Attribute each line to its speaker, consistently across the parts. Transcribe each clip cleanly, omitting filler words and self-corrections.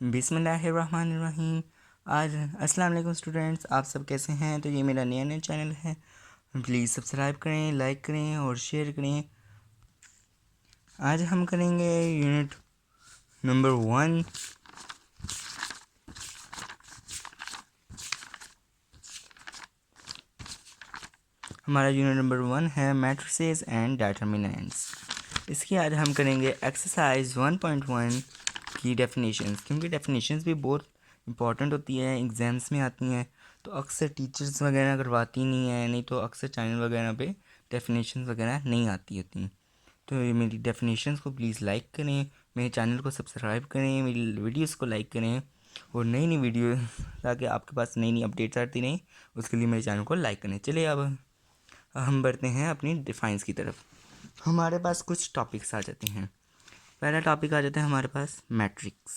Speaker 1: बिस्मिल्लाहिर्रहमानिर्रहीम। आज अस्सलाम वालेकुम स्टूडेंट्स, आप सब कैसे हैं। तो ये मेरा नया चैनल है, प्लीज़ सब्सक्राइब करें, लाइक करें और शेयर करें। आज हम करेंगे यूनिट नंबर 1। हमारा यूनिट नंबर 1 है मैट्रिसेस एंड डिटर्मिनेंट्स। इसकी आज हम करेंगे एक्सरसाइज 1.1 की डेफिनेशंस, क्योंकि डेफिनेशंस भी बहुत इंपॉर्टेंट होती है, एग्ज़ाम्स में आती हैं। तो अक्सर टीचर्स वगैरह करवाती नहीं है, नहीं तो अक्सर चैनल वगैरह पे डेफिनेशंस वगैरह नहीं आती होती। तो ये मेरी डेफिनेशंस को प्लीज़ लाइक करें, मेरे चैनल को सब्सक्राइब करें, मेरी वीडियोस को लाइक करें और नई नई वीडियो ताकि आपके पास नई नई अपडेट्स आती रहें, उसके लिए मेरे चैनल को लाइक करें। चलिए अब हम बढ़ते हैं अपनी डिफाइंस की तरफ। हमारे पास कुछ टॉपिक्स आ जाते हैं। पहला टॉपिक आ जाता है हमारे पास मैट्रिक्स।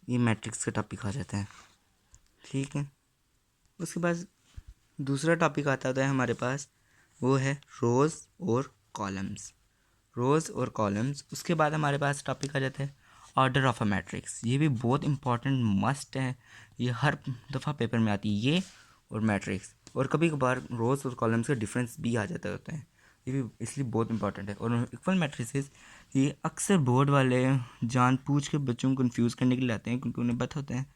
Speaker 1: ये मैट्रिक्स का टॉपिक आ जाता है, ठीक है। उसके बाद दूसरा टॉपिक आता है हमारे पास, वो है रोज़ और कॉलम्स। रोज़ और कॉलम्स। उसके बाद हमारे पास टॉपिक आ जाता है ऑर्डर ऑफ अ मैट्रिक्स। ये भी बहुत इंपॉर्टेंट मस्ट है, ये हर दफ़ा पेपर में आती है ये और मैट्रिक्स। और कभी कभार रोज़ और कॉलम्स का डिफरेंस भी आ जाता होता है, ये भी इसलिए बहुत इंपॉर्टेंट है। और इक्वल मैट्रिसेस ये अक्सर बोर्ड वाले जानबूझ के बच्चों को कंफ्यूज करने के लिए आते हैं, क्योंकि उन्हें पता होता है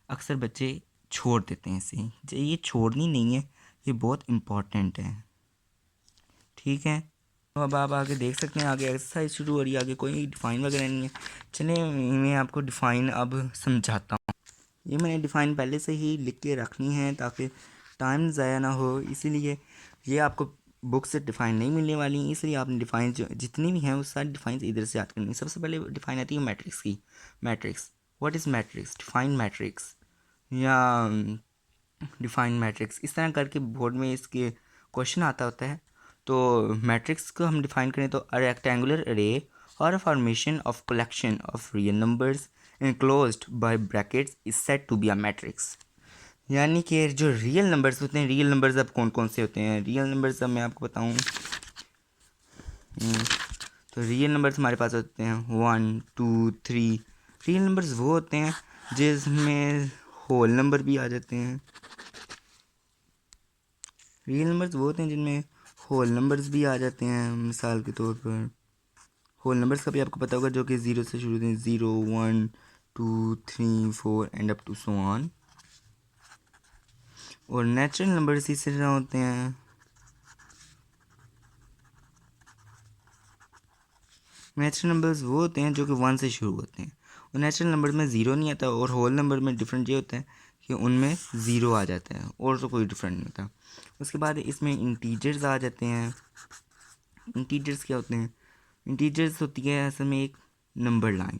Speaker 1: अक्सर बच्चे छोड़ देते हैं इसे। ये छोड़नी नहीं है, ये बहुत इम्पॉर्टेंट है, ठीक है। तो अब आप आगे देख सकते हैं, आगे एक्सरसाइज शुरू हो रही है, आगे कोई डिफ़ाइन वगैरह नहीं है। चलिए मैं आपको डिफ़ाइन अब समझाता हूँ। ये मैंने डिफ़ाइन पहले से ही लिख के रखनी है ताकि टाइम ज़ाया ना हो, इसीलिए ये आपको बुक से डिफ़ाइन नहीं मिलने वाली, इसलिए आपने डिफ़ाइन जितनी भी हैं वो सारी डिफ़ाइन इधर से याद करनी है। सबसे पहले डिफ़ाइन आती है मैट्रिक्स की। Matrix, what is matrix, define matrix या डिफाइन मैट्रिक्स, इस तरह करके बोर्ड में इसके क्वेश्चन आता होता है। तो मैट्रिक्स को हम डिफाइन करें तो अ rectangular array or formation of collection of real numbers enclosed by brackets is said to be a matrix. यानी कि जो रियल नंबर्स होते हैं, रियल नंबर्स अब कौन कौन से होते हैं, रियल नंबर्स अब मैं आपको बताऊं। तो रियल नंबर्स हमारे पास होते हैं 1 2 3। रियल नंबर्स वो होते हैं जिसमें होल नंबर भी आ जाते हैं। रियल नंबर्स वो होते हैं जिनमें होल नंबर्स भी आ जाते हैं। मिसाल के तौर पर होल नंबर्स का भी आपको पता होगा, जो कि 0 से शुरू होते हैं, 0 1 2 3 4 and up to so on. और नेचुरल नंबर्स इसी तरह होते हैं। नेचुरल नंबर्स वो होते हैं जो कि 1 से शुरू होते हैं, और नेचुरल नंबर में 0 नहीं आता। और होल नंबर में डिफरेंट ये होता है कि उनमें 0 आ जाता है, और तो कोई डिफरेंट नहीं होता। उसके बाद इसमें इंटीजर्स आ जाते हैं। इंटीजर्स क्या होते हैं, इंटीजर्स होती है असल में एक नंबर लाइन।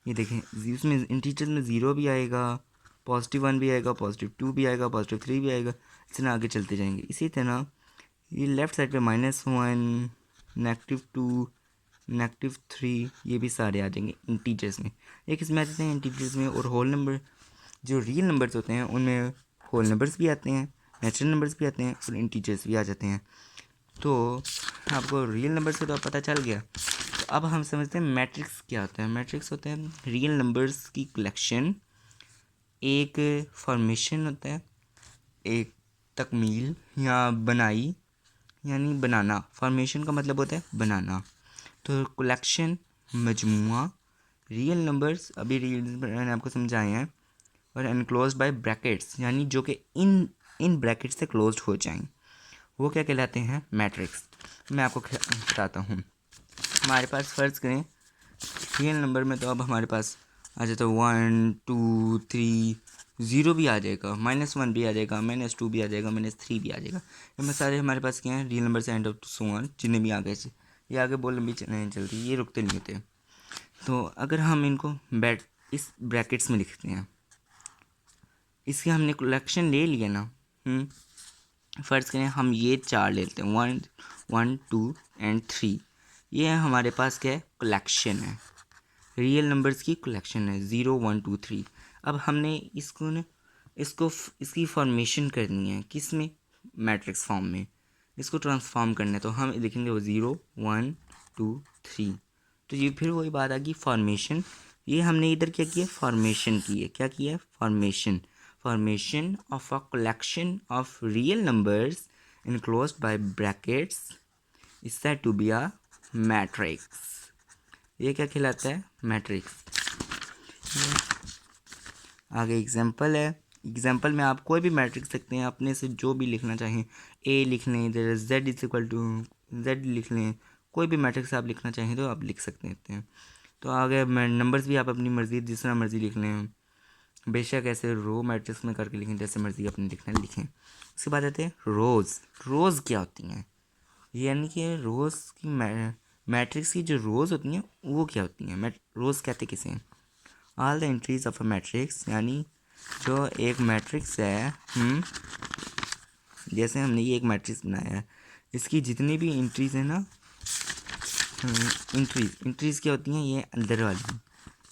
Speaker 1: ये देखें, उसमें इंटीजर्स में 0 भी आएगा, +1 भी आएगा, +2 भी आएगा, +3 भी आएगा, इस तरह आगे चलते जाएंगे। इसी तरह ये लेफ़्ट साइड पे -1 -2 -3 ये भी सारे आ जाएंगे इंटीजर्स में। एक इसमें आ जाते हैं इंटीजर्स में। और होल नंबर, जो रियल नंबर्स होते हैं उनमें होल नंबर्स भी आते हैं, नेचुरल नंबर्स भी आते हैं और इंटीजर्स भी आ जाते हैं। तो आपको रियल नंबर्स का तो पता चल गया। तो अब हम समझते हैं मैट्रिक्स क्या होता है। मैट्रिक्स होते हैं रियल नंबर्स की कलेक्शन, एक फॉर्मेशन होता है, एक तकमील या बनाई, यानी बनाना। फॉर्मेशन का मतलब होता है बनाना। तो कलेक्शन मजमुआ रियल नंबर्स, अभी रियल मैंने आपको समझाए हैं। और एनक्लोज्ड बाय ब्रैकेट्स, यानी जो कि इन इन ब्रैकेट्स से क्लोज्ड हो जाएं, वो क्या कहलाते हैं, मैट्रिक्स। मैं आपको बताता हूँ। हमारे पास फ़र्ज़ करें रियल नंबर में, तो अब हमारे पास आ जाता है 1 2 3, 0 भी आ जाएगा, -1 भी आ जाएगा, -2 भी आ जाएगा, -3 भी आ जाएगा। ये सारे हमारे पास क्या हैं, रियल नंबर से and up to so on, जिन्हें भी आगे से ये आगे बोल भी नहीं चलती, ये रुकते नहीं होते। तो अगर हम इनको इस ब्रैकेट्स में लिखते हैं, इसके हमने कलेक्शन ले लिया ना, फ़र्ज़ करें हम ये 4 ले लेते हैं, 1 1 2 एंड 3। ये हमारे पास क्या है, कलेक्शन है, रियल नंबर्स की कलेक्शन है, 0 1 2 3। अब हमने इसकी फॉर्मेशन करनी है, किस में, मैट्रिक्स फॉर्म में इसको ट्रांसफॉर्म करना है। तो हम लिखेंगे वो 0 1 2 3। तो ये फिर वही बात आ गई फॉर्मेशन, ये हमने इधर क्या किया, फॉर्मेशन की है, क्या किया है, formation of a collection of real numbers enclosed by brackets is said to be a matrix। ये क्या कहलाता है, मैट्रिक्स। आगे एग्जांपल है, एग्जांपल में आप कोई भी मैट्रिक्स सकते हैं, अपने से जो भी लिखना चाहें, ए लिख लें, इधर Z is equal to Z लिख लें, कोई भी मैट्रिक्स आप लिखना चाहें तो आप लिख सकते हैं। तो आगे नंबर्स भी आप अपनी मर्ज़ी जिस तरह मर्ज़ी लिख लें, बेशक ऐसे रो मैट्रिक्स में करके लिखें, जैसे मर्ज़ी अपने लिखना है लिखें। उसके बाद आते हैं रोज़ क्या होती हैं, यानी कि रोज़ की मैट्रिक्स की जो रोज़ होती हैं वो क्या होती हैं, रोज़ कहते किसे हैं, all the entries of a matrix, यानी जो एक मैट्रिक्स है, जैसे हमने ये एक मैट्रिक्स बनाया है, इसकी जितनी भी एंट्रीज हैं ना, इंट्रीज क्या होती हैं, ये अंदर वाली,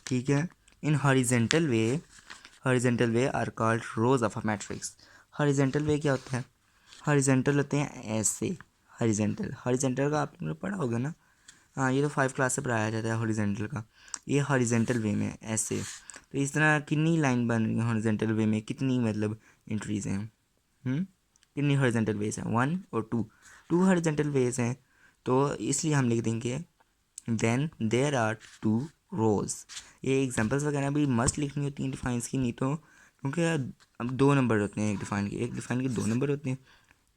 Speaker 1: ठीक है। In horizontal way are called rows of a matrix. Horizontal way क्या होता है, हॉरिजेंटल होते हैं ऐसे, हॉरिजेंटल का आपने पढ़ा होगा ना, हाँ ये तो 5 क्लास से पढ़ाया जाता है हॉरिजेंटल का। ये हॉरिजेंटल वे में ऐसे, तो इस तरह कितनी लाइन बन रही है हॉरिजेंटल वे में, कितनी मतलब एंट्रीज हैं, कितनी हॉरिजेंटल वेज हैं, 1 और 2 हॉरिजेंटल वेज हैं, तो इसलिए हम लिख देंगे देन देयर आर 2 रोज। ये एग्जांपल्स वगैरह भी मस्ट लिखनी होती हैं डिफाइंस की, नहीं तो क्योंकि अब 2 नंबर होते हैं, एक डिफाइन के 2 नंबर होते हैं,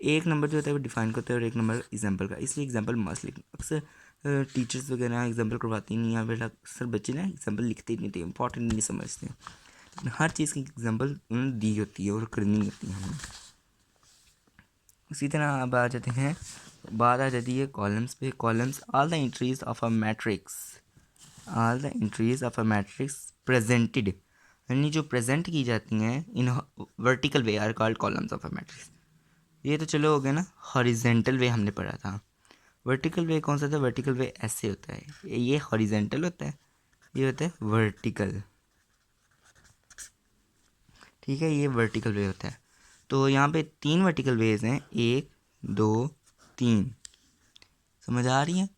Speaker 1: एक नंबर जो होता है वो डिफाइन का होता है और एक नंबर एग्जांपल का, इसलिए एग्जांपल मस्ट लिखना। अक्सर टीचर्स वगैरह एग्जांपल करवाती नहीं, या फिर अक्सर बच्चे ना एग्जांपल लिखते ही नहीं थे, इंपॉर्टेंट नहीं समझते, लेकिन हर चीज़ की एग्जांपल उन्होंने दी होती है और करनी होती है हमें। उसी तरह अब आ जाते हैं, बात आ जाती है कॉलम्स पे। Columns all the entries of a matrix presented, यानी जो प्रेजेंट की जाती हैं in vertical way are called columns of a matrix. ये तो चलो हो गया ना, हॉरिजेंटल वे हमने पढ़ा था। वर्टिकल वे कौन सा था, वर्टिकल वे ऐसे होता है, ये हॉरिजेंटल होता है, ये होता है वर्टिकल, ठीक है, ये वर्टिकल वे होता है। तो यहाँ पे 3 वर्टिकल वेज हैं, 1 2 3, समझ आ रही है,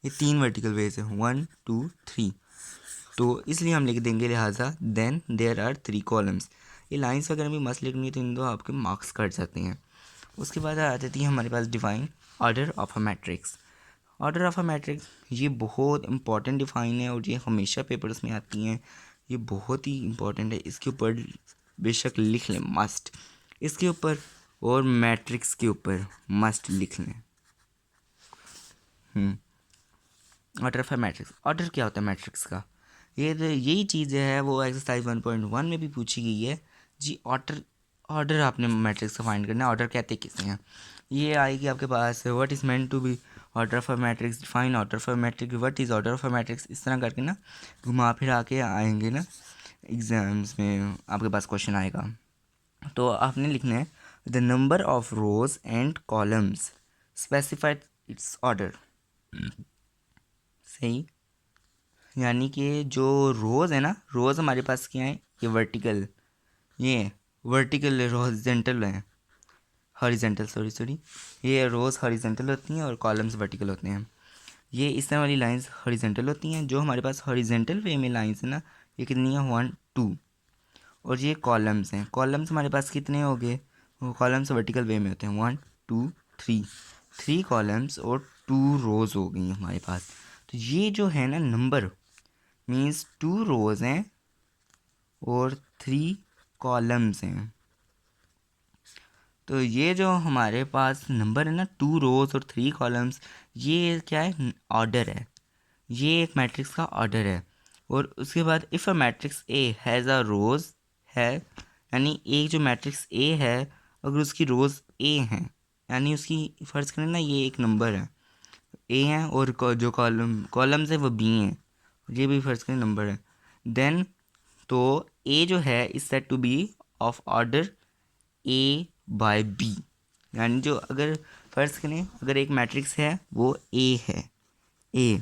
Speaker 1: ये 3 वर्टिकल वेज है, 1 2 3, तो इसलिए हम लिख देंगे लिहाजा देन देयर आर 3 कॉलम्स। ये लाइंस वगैरह भी मस्त लिखनी है, तो इन दो आपके मार्क्स कट जाते हैं। उसके बाद आ जाती है हमारे पास define order of a matrix. Order of a matrix ये बहुत इंपॉर्टेंट डिफाइन है और ये हमेशा पेपर्स में आती हैं, ये बहुत ही इंपॉर्टेंट है, इसके ऊपर बेशक लिख लें मस्ट, इसके ऊपर और मैट्रिक्स के ऊपर मस्ट लिख लें। Order of a matrix, order क्या होता है मैट्रिक्स का, यही चीज़ है वो एक्सरसाइज 1.1 में भी पूछी गई है जी। ऑर्डर आपने मैट्रिक्स का फाइंड करना है, ऑर्डर कहते किसे हैं, ये आएगी आपके पास, what is meant to be order of a matrix, define order of a matrix, what is order of a matrix, इस तरह करके ना घुमा फिर आके आएंगे ना एग्जाम्स में आपके पास क्वेश्चन आएगा। तो आपने लिखना है the number of rose and columns specified it's order, सही, यानी कि जो रोज़ है ना, रोज़ हमारे पास क्या है, ये वर्टिकल हॉरिजेंटल है, हॉरिजेंटल सॉरी, ये रोज़ हॉरिजेंटल होती हैं और कॉलम्स वर्टिकल होते हैं। ये इस तरह वाली लाइंस हॉरिजेंटल होती हैं, जो हमारे पास हॉरिजेंटल वे में लाइंस है ना, ये कितनी है 1 2, और ये कॉलम्स हैं, कॉलम्स हमारे पास कितने हो गए, वो कॉलम्स वर्टिकल वे में होते हैं 1 2 3 कॉलम्स और 2 रोज़ हो गई हमारे पास। तो ये जो है ना नंबर मीन्स 2 रोज़ हैं और 3 कॉलम्स हैं। तो ये जो हमारे पास नंबर है ना 2 रोज़ और 3 कॉलम्स, ये क्या है, ऑर्डर है, ये एक मैट्रिक्स का ऑर्डर है। और उसके बाद if a matrix A has a rows है, यानी एक जो मैट्रिक्स ए है अगर उसकी रोज़ ए हैं, यानी उसकी फ़र्ज़ करें ना ये एक नंबर है ए हैं और जो कॉलम्स है वो बी हैं, ये भी फ़र्ज़ करें नंबर है, देन तो ए जो है is said to be of order A by B, यानी जो अगर फ़र्ज़ करें अगर एक मैट्रिक्स है वो ए है, ए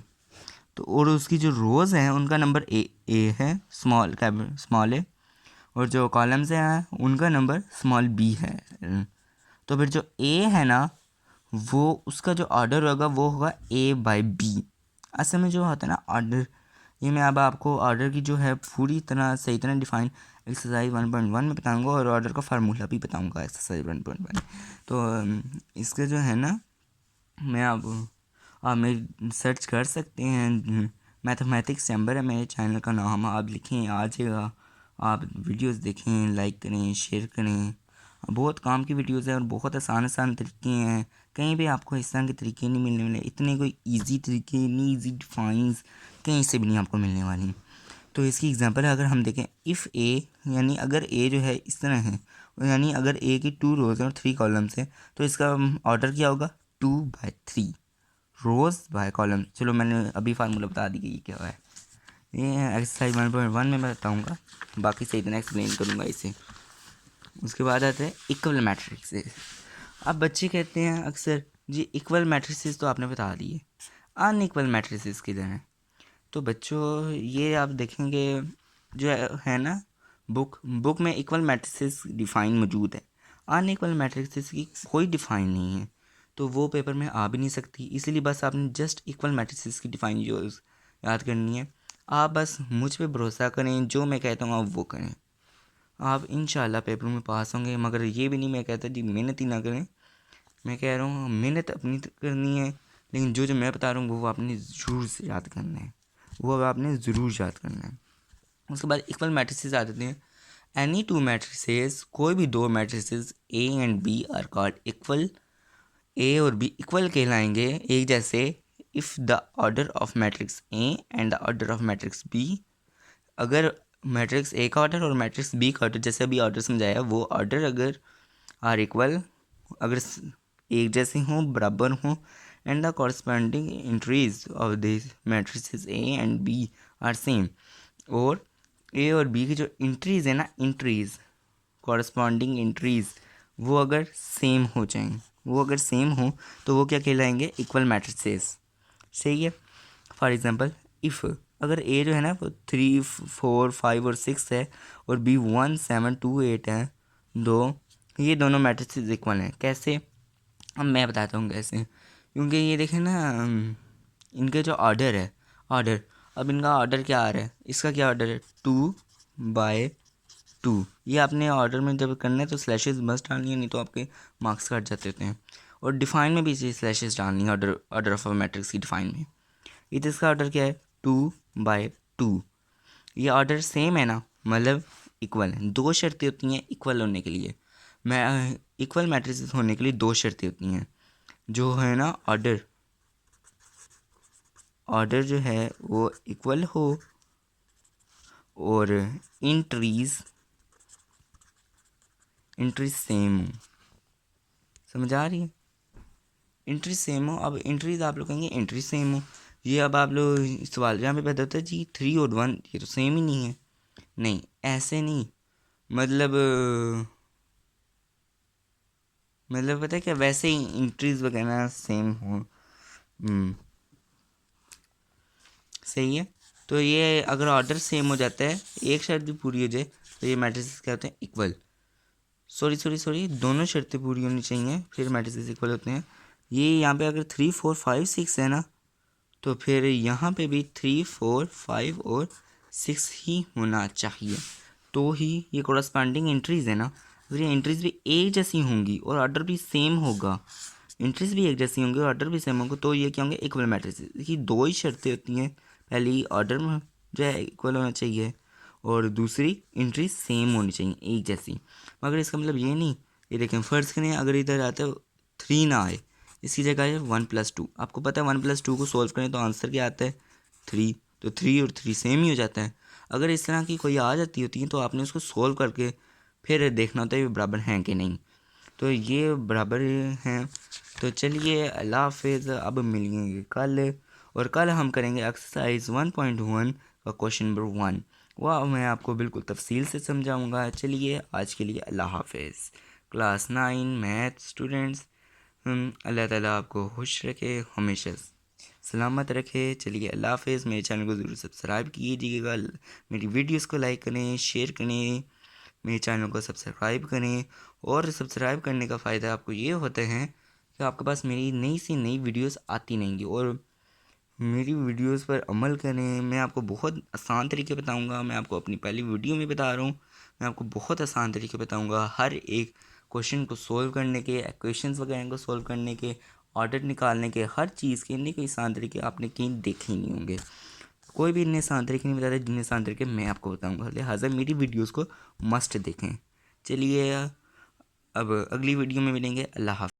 Speaker 1: तो और उसकी जो रोज़ हैं उनका नंबर ए है, स्मॉल ए, और जो कॉलम्स हैं उनका नंबर स्मॉल बी है। तो फिर जो ए है ना वो उसका जो ऑर्डर होगा वो होगा ए बाय बी। असल में जो होता है ना ऑर्डर, ये मैं अब आपको ऑर्डर की जो है पूरी तरह सही तरह डिफाइन एक्सरसाइज 1.1 में बताऊंगा और ऑर्डर का फार्मूला भी बताऊंगा एक्सरसाइज 1.1। तो इसके जो है ना, मैं आप मेरी सर्च कर सकते हैं, मैथमेटिक्स चैम्बर है मेरे चैनल का नाम, आप लिखें आ जाएगा। आप वीडियोस देखें, लाइक करें, शेयर करें। बहुत काम की वीडियोस हैं और बहुत आसान आसान तरीके हैं। कहीं भी आपको इस तरह के तरीके नहीं मिलने वाले, इतने कोई इजी तरीके नहीं, इजी डिफाइंस कहीं से भी नहीं आपको मिलने वाली। तो इसकी एग्जांपल अगर हम देखें, इफ़ ए, यानी अगर ए जो है इस तरह है, यानी अगर ए की 2 रोज़ और 3 कॉलम्स है, तो इसका ऑर्डर क्या होगा, 2/3 रोज़ बाय कॉलम। चलो मैंने अभी फार्मूला बता दी कि ये क्या है। ये एक्सरसाइज 1.1 में मैं बताऊँगा, बाकी सही तरह एक्सप्लेन करूँगा इसे। उसके बाद आते हैं इक्वल मैट्रिक्सेस। अब बच्चे कहते हैं अक्सर जी इक्वल मैट्रिसेस तो आपने बता दिए, अनइक्वल मैट्रिसेस किधर हैं। तो बच्चों ये आप देखेंगे जो है ना, बुक में इक्वल मैट्रिसेस डिफाइन मौजूद है, अनइक्वल मैट्रिसेस की कोई डिफाइन नहीं है, तो वो पेपर में आ भी नहीं सकती। इसीलिए बस आपने जस्ट इक्वल मैट्रिसेस की डिफाइन याद करनी है। आप बस मुझ पे भरोसा करें, जो मैं कहता हूँ आप वो करें, आप इंशाल्लाह पेपर में पास होंगे। मगर ये भी नहीं मैं कहता जी मेहनत ही ना करें, मैं कह रहा हूँ मेहनत अपनी करनी है, लेकिन जो मैं बता रहा हूँ वो आपने ज़रूर से याद करना है, वो आपने ज़रूर याद करना है। उसके बाद इक्वल मैट्रिसेस आ जाते हैं। एनी टू मैट्रिसेस, कोई भी दो matrices A and B are called equal, A और बी इक्वल कहलाएंगे, एक जैसे, if the order of matrix A and the order of matrix B, अगर मैट्रिक्स ए का ऑर्डर और मैट्रिक्स बी का ऑर्डर, जैसे अभी ऑर्डर समझाया, वो ऑर्डर अगर आर इक्वल, अगर एक जैसे हों, बराबर हों, and the corresponding entries of this matrices A and B are same, और ए और बी की जो इंट्रीज है ना, इंट्रीज कॉरस्पॉन्डिंग इंट्रीज, वो अगर सेम हो जाएं, वो अगर सेम हो तो वो क्या कहलाएंगे, इक्वल मैट्रिसेस। सही है। फॉर एग्जांपल, इफ़ अगर ए जो है ना वो 3, 4, 5 और 6 है और बी 1, 7, 2, 8 है, ये दोनों मैट्रिसेस इक्वल हैं। कैसे, अब मैं बताता हूँ कैसे। क्योंकि ये देखें ना, इनके जो ऑर्डर है, ऑर्डर, अब इनका ऑर्डर क्या आ रहा है, इसका क्या ऑर्डर है, 2/2। ये आपने ऑर्डर में जब करना है तो स्लैशेस मस्ट डालनी है, नहीं तो आपके मार्क्स कट जाते होते हैं। और डिफाइन में भी इसे स्लैशेस डालनी है, ऑर्डर ऑफ मैट्रिक्स की डिफाइन में। ये इसका ऑर्डर क्या है, 2/2। ये ऑर्डर सेम है ना, मतलब इक्वल है। दो शर्तें होती हैं इक्वल होने के लिए, मैं इक्वल मैट्रिसेस होने के लिए दो शर्तें होती हैं, जो है ना, ऑर्डर जो है वो इक्वल हो और इंट्रीज सेम हो। समझ आ रही है, इंट्री सेम हो। अब इंट्रीज आप लोग कहेंगे इंट्री सेम हो, ये अब आप लोग सवाल यहाँ पे पैदा होता है जी 3 और 1 ये तो सेम ही नहीं है। नहीं, ऐसे नहीं, मतलब पता है क्या, वैसे ही इंट्रीज वगैरह सेम हो। सही है। तो ये अगर ऑर्डर सेम हो जाता है, एक शर्त भी पूरी हो जाए, तो ये मैट्रिसेस क्या होते हैं, इक्वल। सॉरी, दोनों शर्तें पूरी होनी चाहिए फिर मैट्रिसेस इक्वल होते हैं। ये यहाँ पे अगर 3, 4, 5, 6 है ना, तो फिर यहाँ पे भी 3, 4, 5 और 6 ही होना चाहिए, तो ही ये कोरस्पॉन्डिंग एंट्रीज है ना। अगर ये एंट्रीज भी एक जैसी होंगी और ऑर्डर भी सेम होगा, एंट्रीज भी एक जैसी होंगी और ऑर्डर भी सेम होगा, तो ये क्या होंगे, इक्वल मैट्रिसेस। देखिए दो ही शर्तें होती हैं, पहली ऑर्डर में जो है इक्वल होना चाहिए और दूसरी एंट्री सेम होनी चाहिए, एक जैसी। मगर इसका मतलब ये नहीं, ये देखें फ़र्ज़ करें अगर इधर आता है 3 ना आए, इसकी जगह है 1+2। आपको पता है 1+2 को सोल्व करें तो आंसर क्या आता है, 3। तो 3 और 3 सेम ही हो जाता है। अगर इस तरह की कोई आ जाती होती है तो आपने उसको सोल्व करके फिर देखना होता है ये बराबर हैं कि नहीं, तो ये बराबर हैं। तो चलिए अल्लाह हाफिज़, अब मिलेंगे कल, और कल हम करेंगे एक्सरसाइज 1.1 का क्वेश्चन नंबर 1, वह मैं आपको बिल्कुल तफसील से समझाऊंगा। चलिए आज के लिए अल्लाह हाफिज़। क्लास 9 मैथ स्टूडेंट्स, अल्लाह ताला आपको खुश रखे, हमेशा सलामत रखे। चलिए अल्लाह हाफिज़। मेरे चैनल को ज़रूर सब्सक्राइब कीजिएगा, मेरी वीडियोस को लाइक करें, शेयर करें, मेरे चैनल को सब्सक्राइब करें। और सब्सक्राइब करने का फ़ायदा आपको ये होता है कि आपके पास मेरी नई सी नई वीडियोस आती रहेंगी, और मेरी वीडियोस पर अमल करें। मैं आपको बहुत आसान तरीके बताऊंगा। मैं आपको अपनी पहली वीडियो में बता रहा हूँ, मैं आपको बहुत आसान तरीके बताऊंगा हर एक क्वेश्चन को सोल्व करने के, इक्वेशंस वगैरह को सोल्व करने के, ऑर्डर निकालने के, हर चीज़ के इतने कोई आसान तरीके आपने कहीं देखे ही नहीं होंगे। कोई भी इतने आसान तरीके नहीं बताते जितने आसान तरीके मैं आपको बताऊंगा। लिहाजा मेरी वीडियोस को मस्ट देखें। चलिए अब अगली वीडियो में मिलेंगे। अल्लाह हाफ़िज़।